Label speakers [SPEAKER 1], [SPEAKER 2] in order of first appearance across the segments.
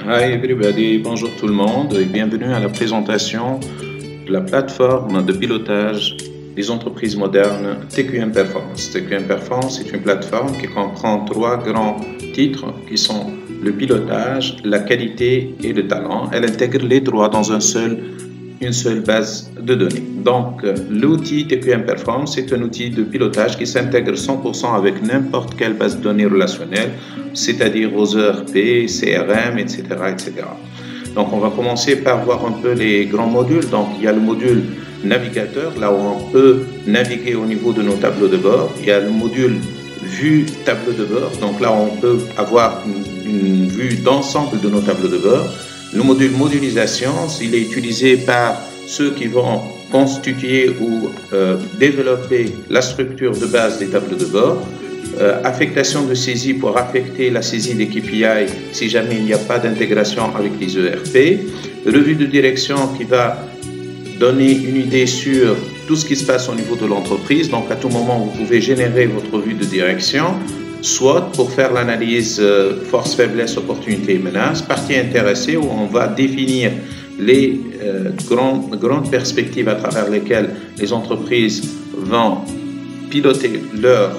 [SPEAKER 1] Hi everybody, bonjour tout le monde et bienvenue à la présentation de la plateforme de pilotage des entreprises modernes TQM Performance. TQM Performance est une plateforme qui comprend trois grands titres qui sont le pilotage, la qualité et le talent. Elle intègre les trois dans une seule base de données. Donc, l'outil TQM Performance est un outil de pilotage qui s'intègre 100% avec n'importe quelle base de données relationnelle, c'est-à-dire vos ERP, CRM, etc., etc. Donc, on va commencer par voir un peu les grands modules. Donc, il y a le module navigateur, là où on peut naviguer au niveau de nos tableaux de bord. Il y a le module vue tableau de bord. Donc, là, on peut avoir une vue d'ensemble de nos tableaux de bord. Le module modélisation, il est utilisé par ceux qui vont constituer ou développer la structure de base des tableaux de bord. Affectation de saisie pour affecter la saisie des KPI si jamais il n'y a pas d'intégration avec les ERP. Revue de direction qui va donner une idée sur tout ce qui se passe au niveau de l'entreprise. Donc, à tout moment, vous pouvez générer votre revue de direction, soit pour faire l'analyse force, faiblesse, opportunité et menace, partie intéressée où on va définir les grandes perspectives à travers lesquelles les entreprises vont piloter leur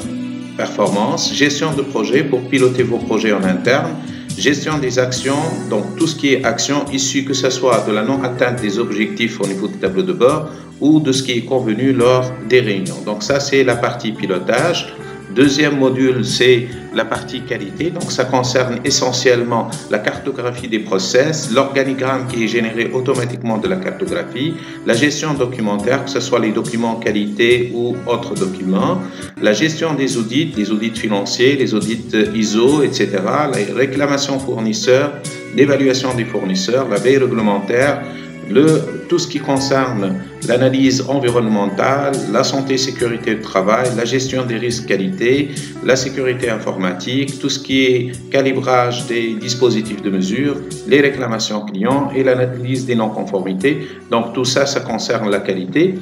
[SPEAKER 1] performance, gestion de projet pour piloter vos projets en interne, gestion des actions, donc tout ce qui est action issu que ce soit de la non-atteinte des objectifs au niveau du tableau de bord ou de ce qui est convenu lors des réunions. Donc ça, c'est la partie pilotage. Deuxième module, c'est la partie qualité. Donc, ça concerne essentiellement la cartographie des process, l'organigramme qui est généré automatiquement de la cartographie, la gestion documentaire, que ce soit les documents qualité ou autres documents, la gestion des audits, les audits financiers, les audits ISO, etc., les réclamations fournisseurs, l'évaluation des fournisseurs, la veille réglementaire, tout ce qui concerne l'analyse environnementale, la santé et sécurité de travail, la gestion des risques qualité, la sécurité informatique, tout ce qui est calibrage des dispositifs de mesure, les réclamations clients et l'analyse des non-conformités. Donc tout ça, ça concerne la qualité.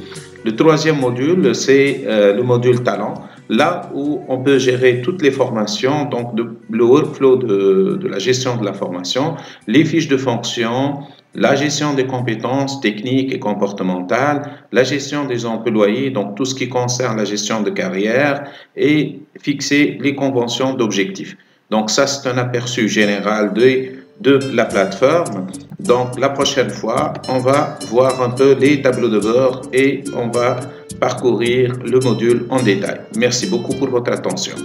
[SPEAKER 1] Le troisième module, c'est le module talent, là où on peut gérer toutes les formations, donc le workflow de la gestion de la formation, les fiches de fonction, la gestion des compétences techniques et comportementales, la gestion des employés, donc tout ce qui concerne la gestion de carrière et fixer les conventions d'objectifs. Donc ça, c'est un aperçu général de la plateforme. Donc la prochaine fois, on va voir un peu les tableaux de bord et on va parcourir le module en détail. Merci beaucoup pour votre attention.